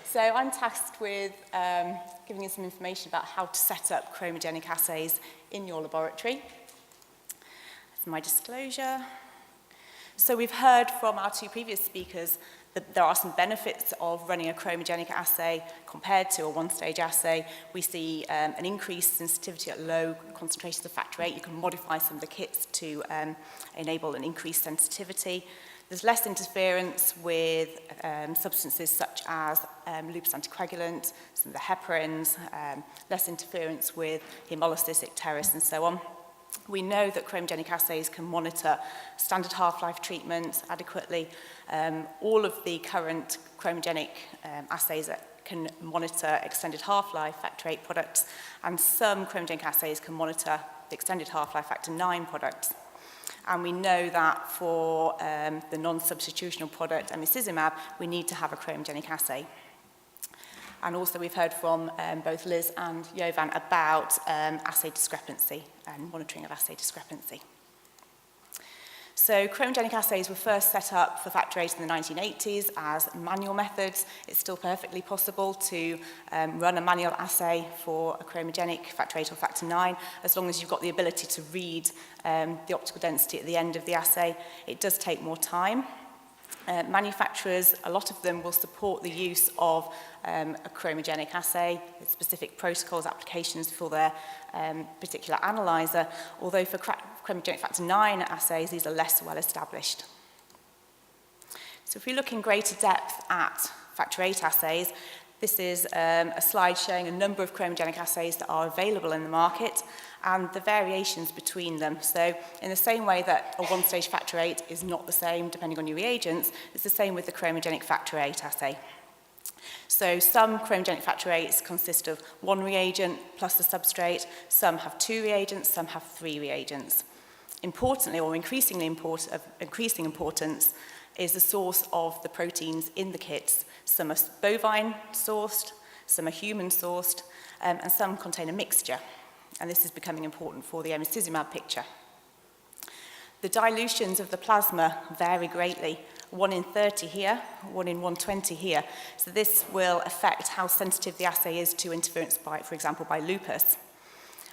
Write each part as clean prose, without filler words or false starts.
So I'm tasked with giving you some information about how to set up chromogenic assays in your laboratory. That's my disclosure. So we've heard from our two previous speakers that there are some benefits of running a chromogenic assay compared to a one-stage assay. We see an increased sensitivity at low concentrations of factor VIII. You can modify some of the kits to enable an increased sensitivity. There's less interference with substances such as lupus anticoagulant, some of the heparins, less interference with hemolysis, icterus, and so on. We know that chromogenic assays can monitor standard half-life treatments adequately. All of the current chromogenic assays can monitor extended half-life factor VIII products, and some chromogenic assays can monitor the extended half-life factor IX products. And we know that for the non-substitutional product, emicizumab, we need to have a chromogenic assay. And also we've heard from both Liz and Jovan about assay discrepancy and monitoring of assay discrepancy. So chromogenic assays were first set up for factor VIII in the 1980s as manual methods. It's still perfectly possible to run a manual assay for a chromogenic factor VIII or factor IX, as long as you've got the ability to read the optical density at the end of the assay. It does take more time. Manufacturers, a lot of them will support the use of a chromogenic assay with specific protocols, applications for their particular analyzer, although for chromogenic factor IX assays, these are less well established. So if we look in greater depth at factor VIII assays, this is a slide showing a number of chromogenic assays that are available in the market and the variations between them. So in the same way that a one-stage factor VIII is not the same depending on your reagents, it's the same with the chromogenic factor VIII assay. So some chromogenic factor VIIIs consist of one reagent plus the substrate, some have two reagents, some have three reagents. Importantly, or increasing importance, is the source of the proteins in the kits. Some are bovine sourced, some are human sourced, and some contain a mixture. And this is becoming important for the emicizumab picture. The dilutions of the plasma vary greatly. 1 in 30 here, 1 in 120 here. So this will affect how sensitive the assay is to interference by, for example, by lupus.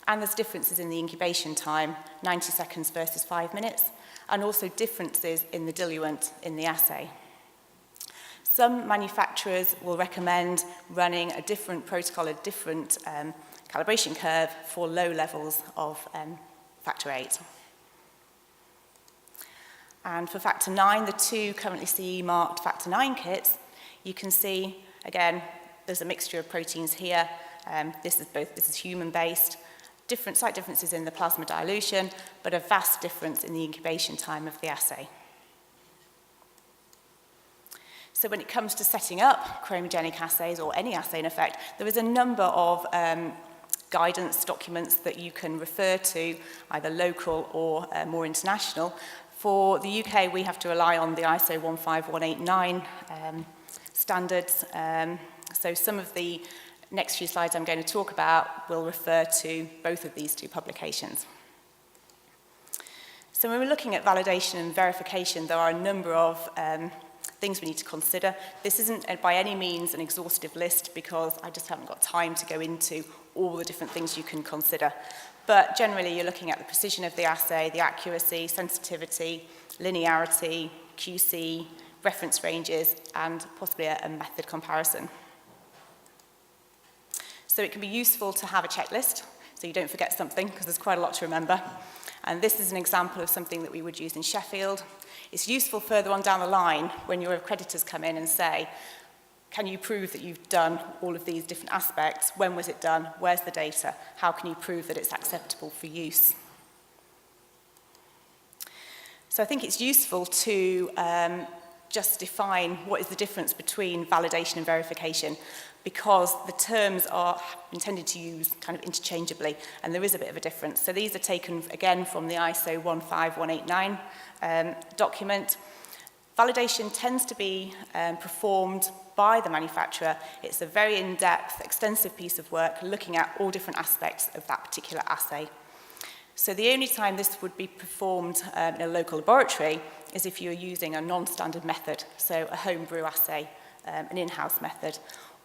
And there's differences in the incubation time, 90 seconds versus 5 minutes, and also differences in the diluent in the assay. Some manufacturers will recommend running a different protocol, a different calibration curve for low levels of factor VIII. And for factor IX, the two currently CE-marked factor IX kits, you can see, again, there's a mixture of proteins here. This is human-based. Slight differences in the plasma dilution, but a vast difference in the incubation time of the assay. So when it comes to setting up chromogenic assays, or any assay in effect, there is a number of guidance documents that you can refer to, either local or more international. For the UK, we have to rely on the ISO 15189 standards. So some of the next few slides I'm going to talk about will refer to both of these two publications. So when we're looking at validation and verification, there are a number of things we need to consider. This isn't by any means an exhaustive list because I just haven't got time to go into all the different things you can consider. But generally, you're looking at the precision of the assay, the accuracy, sensitivity, linearity, QC, reference ranges, and possibly a method comparison. So it can be useful to have a checklist so you don't forget something, because there's quite a lot to remember. And this is an example of something that we would use in Sheffield. It's useful further on down the line when your accreditors come in and say, can you prove that you've done all of these different aspects? When was it done? Where's the data? How can you prove that it's acceptable for use? So I think it's useful to just define what is the difference between validation and verification, because the terms are intended to use kind of interchangeably, and there is a bit of a difference. So these are taken, again, from the ISO 15189 document. Validation tends to be performed by the manufacturer. It's a very in-depth, extensive piece of work looking at all different aspects of that particular assay. So the only time this would be performed in a local laboratory is if you're using a non-standard method, so a home brew assay, an in-house method,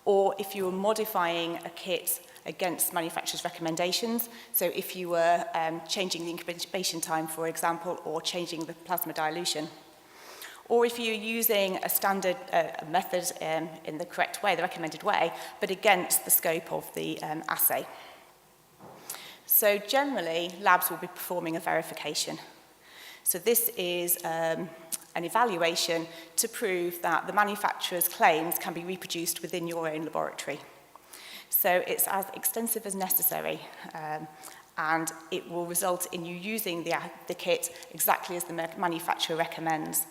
or if you were modifying a kit against manufacturer's recommendations. So if you were changing the incubation time, for example, or changing the plasma dilution. Or if you're using a standard method in the correct way, the recommended way, but against the scope of the assay. So generally, labs will be performing a verification. So this is an evaluation to prove that the manufacturer's claims can be reproduced within your own laboratory. So it's as extensive as necessary, and it will result in you using the kit exactly as the manufacturer recommends.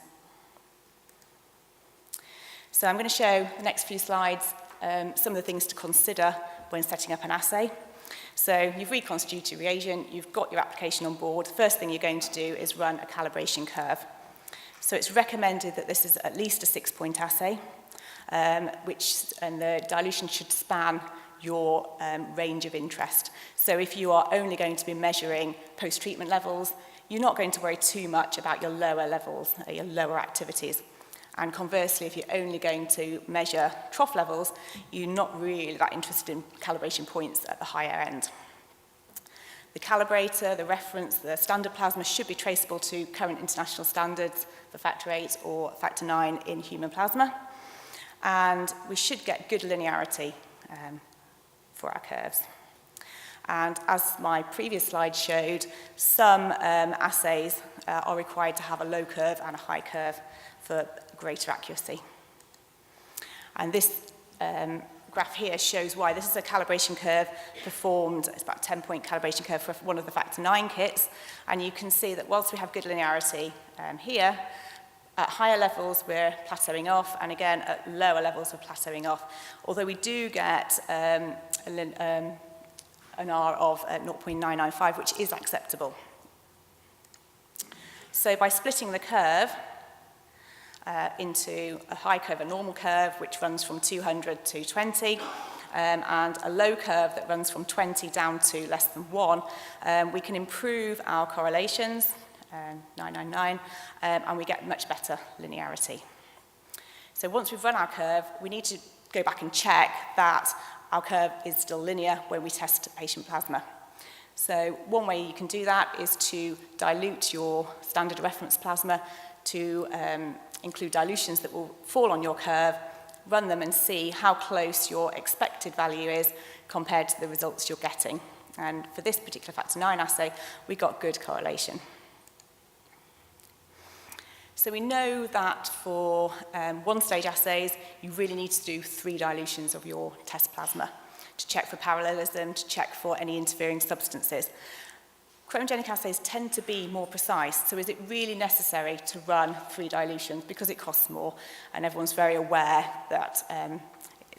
So I'm going to show the next few slides some of the things to consider when setting up an assay. So you've reconstituted your reagent, you've got your application on board. The first thing you're going to do is run a calibration curve. So it's recommended that this is at least a 6-point assay, and the dilution should span your range of interest. So if you are only going to be measuring post-treatment levels, you're not going to worry too much about your lower levels, your lower activities. And conversely, if you're only going to measure trough levels, you're not really that interested in calibration points at the higher end. The calibrator, the reference, the standard plasma should be traceable to current international standards for factor VIII or factor IX in human plasma. And we should get good linearity for our curves. And as my previous slide showed, some assays are required to have a low curve and a high curve for greater accuracy. And this graph here shows why. This is a calibration curve performed, it's about a 10-point calibration curve for one of the factor IX kits, and you can see that whilst we have good linearity here, at higher levels we're plateauing off, and again at lower levels we're plateauing off. Although we do get an R of 0.995, which is acceptable. So by splitting the curve into a high curve, a normal curve, which runs from 200 to 20, and a low curve that runs from 20 down to less than 1, we can improve our correlations, 999, and we get much better linearity. So once we've run our curve, we need to go back and check that our curve is still linear when we test patient plasma. So one way you can do that is to dilute your standard reference plasma to include dilutions that will fall on your curve, run them and see how close your expected value is compared to the results you're getting. And for this particular factor IX assay, we got good correlation. So we know that for one-stage assays, you really need to do 3 dilutions of your test plasma to check for parallelism, to check for any interfering substances. Chromogenic assays tend to be more precise, so is it really necessary to run 3 dilutions because it costs more, and everyone's very aware that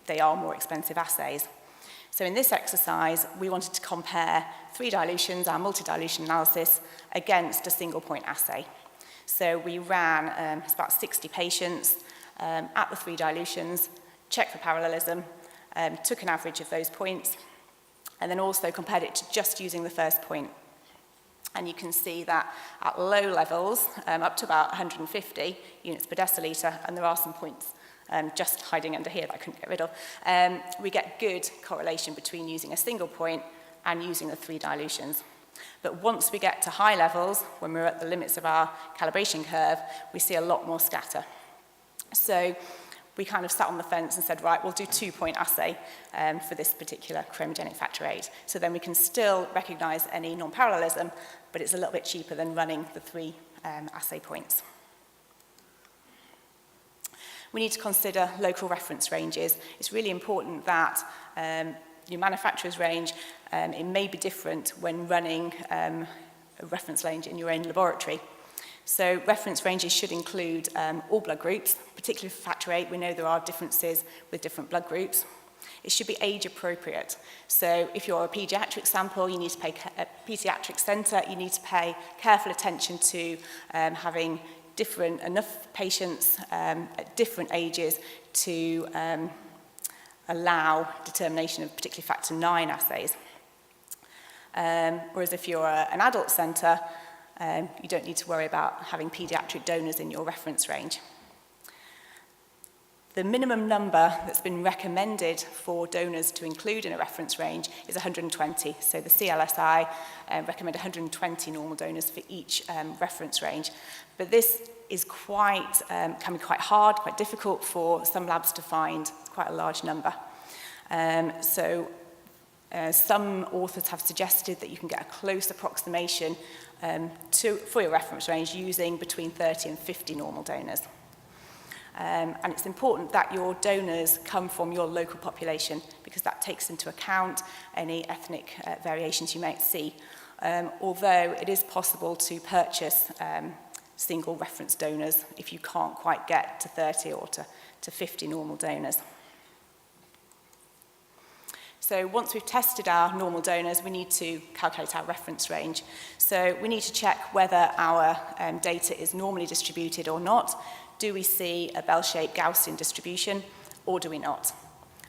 they are more expensive assays. So in this exercise, we wanted to compare 3 dilutions, our multi-dilution analysis, against a single-point assay. So we ran about 60 patients at the 3 dilutions, checked for parallelism, took an average of those points, and then also compared it to just using the first point. And you can see that at low levels, up to about 150 units per deciliter, and there are some points just hiding under here that I couldn't get rid of, we get good correlation between using a single point and using the 3 dilutions. But once we get to high levels, when we're at the limits of our calibration curve, we see a lot more scatter. So we kind of sat on the fence and said, right, we'll do 2-point assay for this particular chromogenic factor VIII. So then we can still recognize any non-parallelism, but it's a little bit cheaper than running the 3 assay points. We need to consider local reference ranges. It's really important that your manufacturer's range, it may be different when running a reference range in your own laboratory. So reference ranges should include all blood groups, particularly for factor VIII. We know there are differences with different blood groups. It should be age appropriate. So if you're a pediatric sample, you need to pay a pediatric centre, you need to pay careful attention to having enough patients at different ages to allow determination of particularly factor IX assays. Whereas if you're an adult centre, you don't need to worry about having paediatric donors in your reference range. The minimum number that's been recommended for donors to include in a reference range is 120. So the CLSI recommend 120 normal donors for each reference range. But this is can be quite hard, quite difficult for some labs to find quite a large number. Some authors have suggested that you can get a close approximation for your reference range using between 30 and 50 normal donors. And it's important that your donors come from your local population because that takes into account any ethnic variations you might see. Although it is possible to purchase single reference donors if you can't quite get to 30 or to 50 normal donors. So once we've tested our normal donors, we need to calculate our reference range. So we need to check whether our data is normally distributed or not. Do we see a bell-shaped Gaussian distribution, or do we not?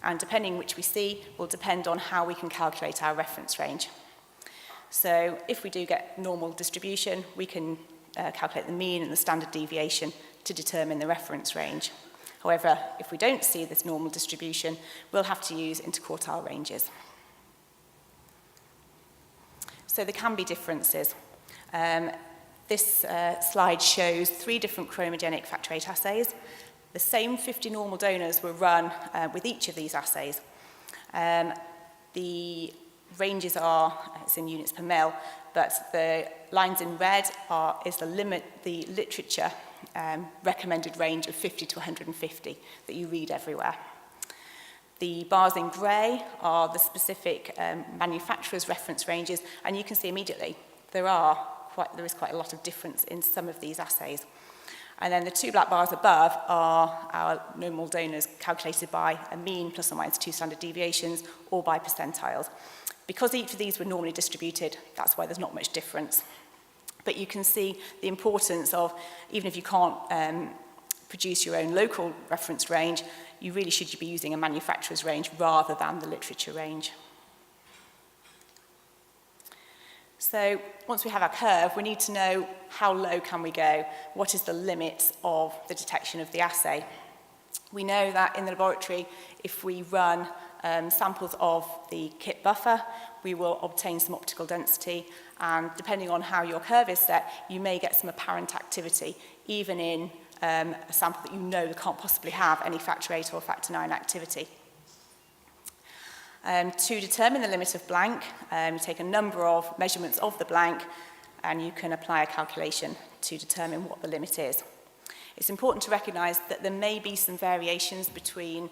And depending which we see will depend on how we can calculate our reference range. So if we do get normal distribution, we can calculate the mean and the standard deviation to determine the reference range. However, if we don't see this normal distribution, we'll have to use interquartile ranges. So there can be differences. This slide shows 3 different chromogenic factor VIII assays. The same 50 normal donors were run with each of these assays. The ranges it's in units per mil, but the lines in red is the literature recommended range of 50 to 150 that you read everywhere. The bars in grey are the specific manufacturer's reference ranges, and you can see immediately there is quite a lot of difference in some of these assays. And then the 2 black bars above are our normal donors calculated by a mean plus or minus 2 standard deviations or by percentiles. Because each of these were normally distributed, that's why there's not much difference. But you can see the importance of, even if you can't produce your own local reference range, you really should be using a manufacturer's range rather than the literature range. So once we have our curve, we need to know how low can we go? What is the limit of the detection of the assay? We know that in the laboratory, if we run samples of the kit buffer, we will obtain some optical density, and depending on how your curve is set, you may get some apparent activity, even in a sample that you know can't possibly have any factor VIII or factor IX activity. To determine the limit of blank, you take a number of measurements of the blank, and you can apply a calculation to determine what the limit is. It's important to recognise that there may be some variations between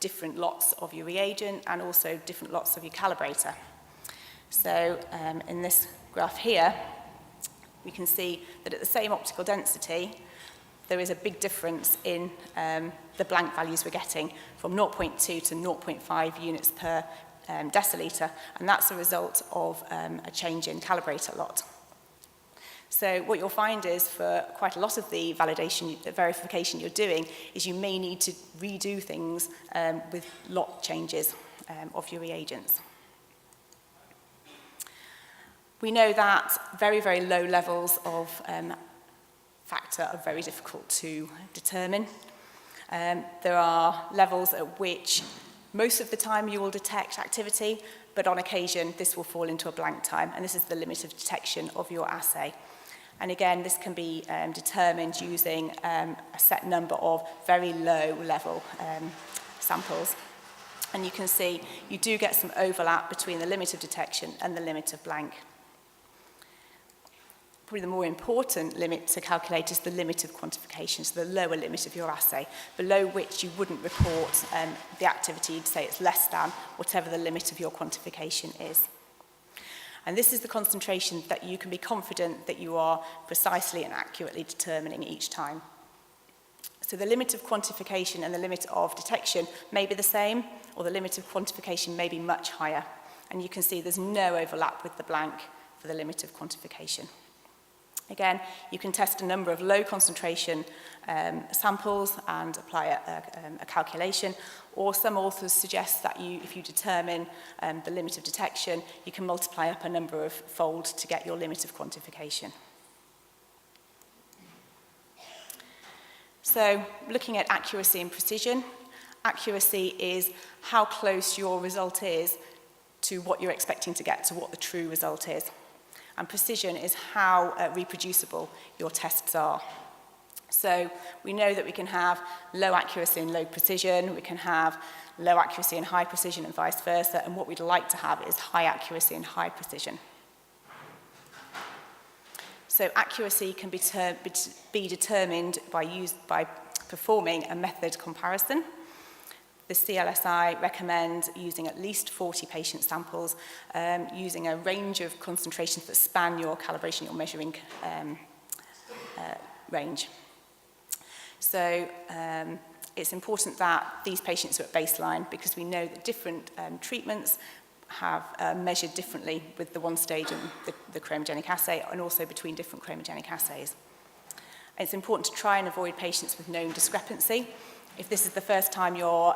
different lots of your reagent and also different lots of your calibrator. So in this graph here, we can see that at the same optical density, there is a big difference in the blank values we're getting from 0.2 to 0.5 units per deciliter, and that's a result of a change in calibrator lot. So what you'll find is for quite a lot of the verification you're doing is you may need to redo things with lot changes of your reagents. We know that very, very low levels of factor are very difficult to determine. There are levels at which most of the time you will detect activity, but on occasion this will fall into a blank time, and this is the limit of detection of your assay. And again, this can be determined using a set number of very low level samples. And you can see you do get some overlap between the limit of detection and the limit of blank. Probably the more important limit to calculate is the limit of quantification, so the lower limit of your assay, below which you wouldn't report the activity. You'd say it's less than whatever the limit of your quantification is. And this is the concentration that you can be confident that you are precisely and accurately determining each time. So the limit of quantification and the limit of detection may be the same, or the limit of quantification may be much higher. And you can see there's no overlap with the blank for the limit of quantification. Again, you can test a number of low concentration samples and apply a calculation, or some authors suggest that if you determine the limit of detection, you can multiply up a number of fold to get your limit of quantification. So looking at accuracy and precision, accuracy is how close your result is to what you're expecting to get, to what the true result is. And precision is how reproducible your tests are. So we know that we can have low accuracy and low precision, we can have low accuracy and high precision and vice versa, and what we'd like to have is high accuracy and high precision. So accuracy can be determined by performing a method comparison. The CLSI recommend using at least 40 patient samples, using a range of concentrations that span your calibration, your measuring range. So it's important that these patients are at baseline because we know that different treatments have measured differently with the one stage and the chromogenic assay, and also between different chromogenic assays. It's important to try and avoid patients with known discrepancy. If this is the first time you're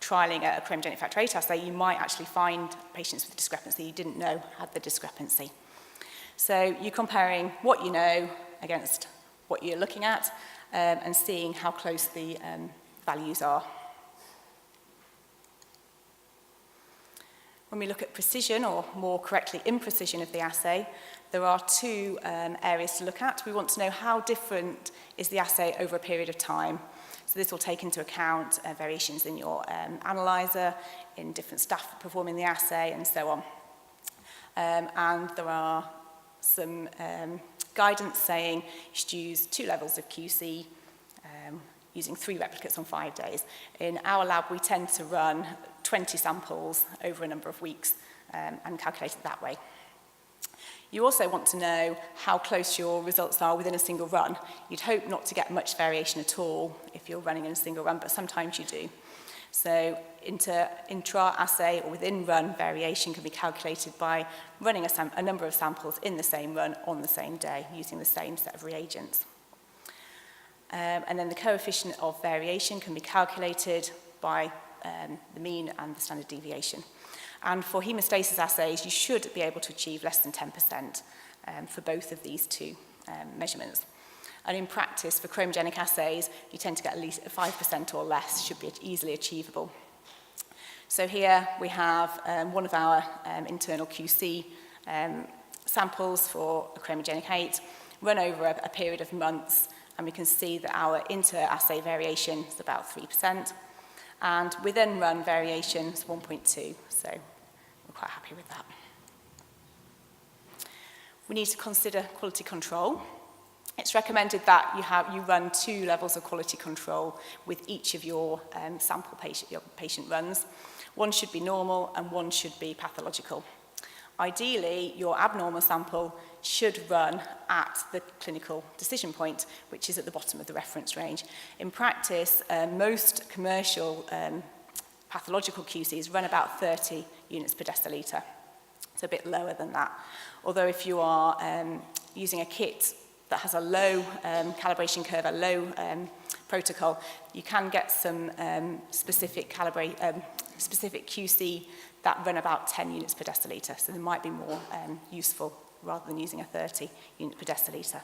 trialling a chromogenic factor VIII assay, you might actually find patients with discrepancy you didn't know had the discrepancy. So you're comparing what you know against what you're looking at and seeing how close the values are. When we look at precision, or more correctly, imprecision of the assay, there are two areas to look at. We want to know how different is the assay over a period of time. So this will take into account variations in your analyzer, in different staff performing the assay, and so on. And there are some guidance saying you should use 2 levels of QC, using 3 replicates on 5 days. In our lab, we tend to run 20 samples over a number of weeks and calculate it that way. You also want to know how close your results are within a single run. You'd hope not to get much variation at all if you're running in a single run, but sometimes you do. So intra-assay or within-run variation can be calculated by running a number of samples in the same run on the same day using the same set of reagents. And then the coefficient of variation can be calculated by the mean and the standard deviation. And for hemostasis assays, you should be able to achieve less than 10% for both of these two measurements. And in practice, for chromogenic assays, you tend to get at least 5% or less, should be easily achievable. So here we have one of our internal QC samples for a chromogenic 8, run over a period of months, and we can see that our inter-assay variation is about 3%, and within-run variation is 1.2, so we're quite happy with that. We need to consider quality control. It's recommended that you run 2 levels of quality control with each of your patient runs. One should be normal and one should be pathological. Ideally, your abnormal sample should run at the clinical decision point, which is at the bottom of the reference range. In practice, most commercial pathological QCs run about 30 units per deciliter. It's a bit lower than that. Although if you are using a kit that has a low calibration curve, a low protocol, you can get some specific QC that run about 10 units per deciliter. So they might be more useful rather than using a 30 unit per deciliter.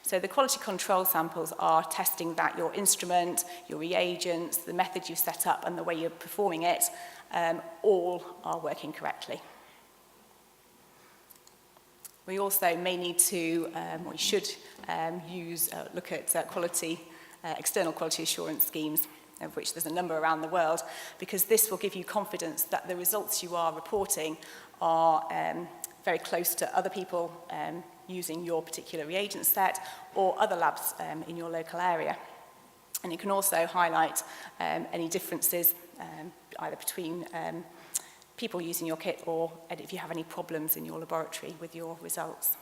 So the quality control samples are testing that your instrument, your reagents, the method you've set up and the way you're performing it all are working correctly. We also may need to, or we should look at external quality assurance schemes, of which there's a number around the world, because this will give you confidence that the results you are reporting are very close to other people using your particular reagent set or other labs in your local area. And it can also highlight any differences either between people using your kit or if you have any problems in your laboratory with your results.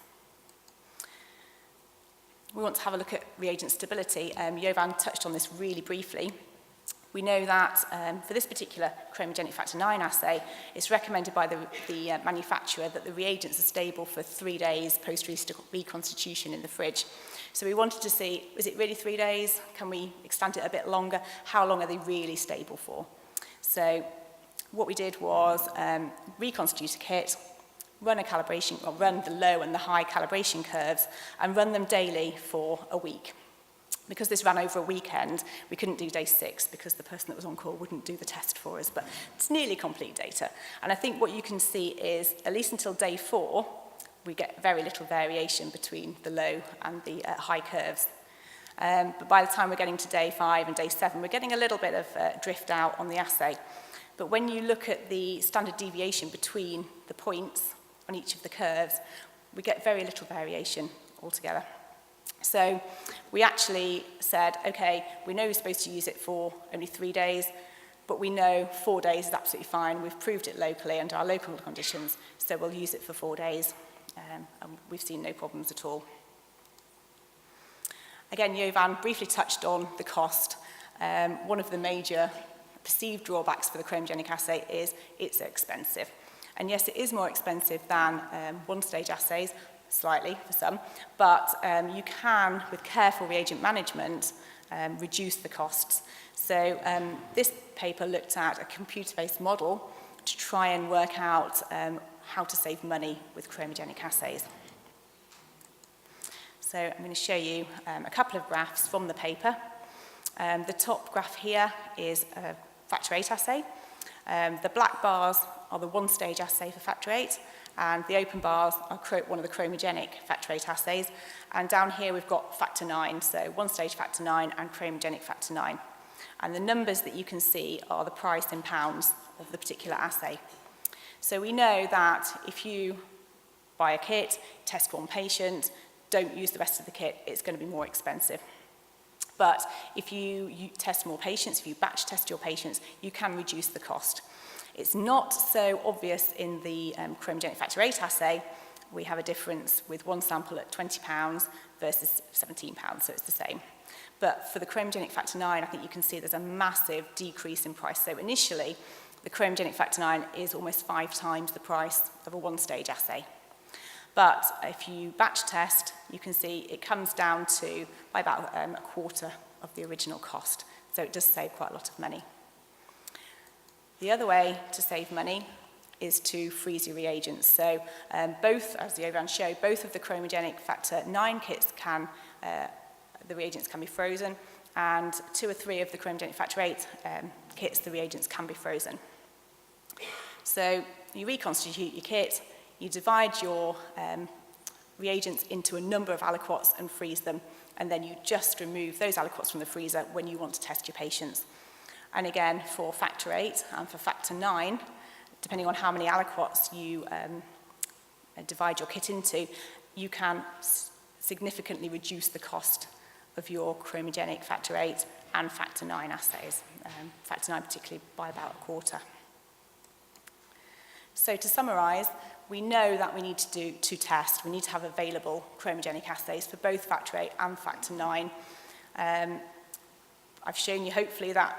We want to have a look at reagent stability. Jovan touched on this really briefly. We know that for this particular chromogenic factor IX assay, it's recommended by the manufacturer that the reagents are stable for 3 days post-reconstitution in the fridge. So we wanted to see, is it really 3 days? Can we extend it a bit longer? How long are they really stable for? So what we did was reconstitute a kit, run a calibration, or run the low and the high calibration curves, and run them daily for a week. Because this ran over a weekend, we couldn't do day 6 because the person that was on call wouldn't do the test for us, but it's nearly complete data. And I think what you can see is, at least until day 4, we get very little variation between the low and the high curves. But by the time we're getting to day 5 and day 7, we're getting a little bit of drift out on the assay. But when you look at the standard deviation between the points on each of the curves, we get very little variation altogether. So we actually said, okay, we know we're supposed to use it for only 3 days, but we know 4 days is absolutely fine. We've proved it locally under our local conditions, so we'll use it for 4 days, and we've seen no problems at all. Again, Jovan briefly touched on the cost. One of the major perceived drawbacks for the chromogenic assay is it's expensive. And yes, it is more expensive than one-stage assays, slightly for some, but you can, with careful reagent management, reduce the costs. So this paper looked at a computer-based model to try and work out how to save money with chromogenic assays. So I'm going to show you a couple of graphs from the paper. The top graph here is a factor VIII assay. The black bars are the one-stage assay for factor VIII, and the open bars are one of the chromogenic factor VIII assays. And down here we've got factor IX, so one-stage factor IX and chromogenic factor IX. And the numbers that you can see are the price in pounds of the particular assay. So we know that if you buy a kit, test one patient, don't use the rest of the kit, it's going to be more expensive. But if you test more patients, if you batch test your patients, you can reduce the cost. It's not so obvious in the chromogenic factor VIII assay. We have a difference with one sample at £20 versus £17, so it's the same. But for the chromogenic factor IX, I think you can see there's a massive decrease in price. So initially, the chromogenic factor IX is almost 5 times the price of a one-stage assay. But if you batch test, you can see it comes down to by about a quarter of the original cost. So it does save quite a lot of money. The other way to save money is to freeze your reagents. So both, as Jovan showed, both of the chromogenic factor IX kits the reagents can be frozen, and 2 or 3 of the chromogenic factor VIII kits, the reagents can be frozen. So you reconstitute your kit, you divide your reagents into a number of aliquots and freeze them, and then you just remove those aliquots from the freezer when you want to test your patients. And again, for factor VIII and for factor IX, depending on how many aliquots you divide your kit into, you can significantly reduce the cost of your chromogenic factor VIII and factor IX assays, factor IX particularly by about a quarter. So to summarise, we know that we need to test, we need to have available chromogenic assays for both factor VIII and factor IX. I've shown you hopefully that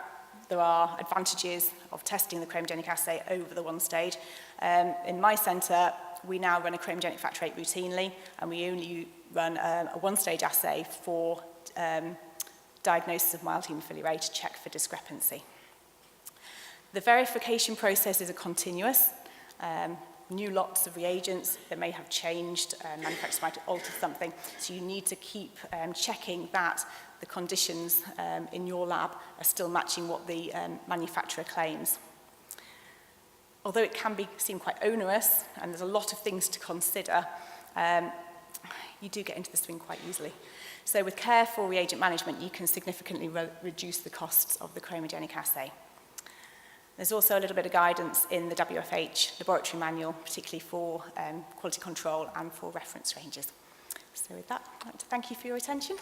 there are advantages of testing the chromogenic assay over the one stage. In my centre, we now run a chromogenic factor VIII routinely, and we only run a one-stage assay for diagnosis of mild haemophilia A to check for discrepancy. The verification process is a continuous. New lots of reagents that may have changed, manufacturers might have altered something, so you need to keep checking that the conditions in your lab are still matching what the manufacturer claims. Although it can seem quite onerous and there's a lot of things to consider, you do get into the swing quite easily. So with careful reagent management, you can significantly reduce the costs of the chromogenic assay. There's also a little bit of guidance in the WFH laboratory manual, particularly for quality control and for reference ranges. So with that, I'd like to thank you for your attention.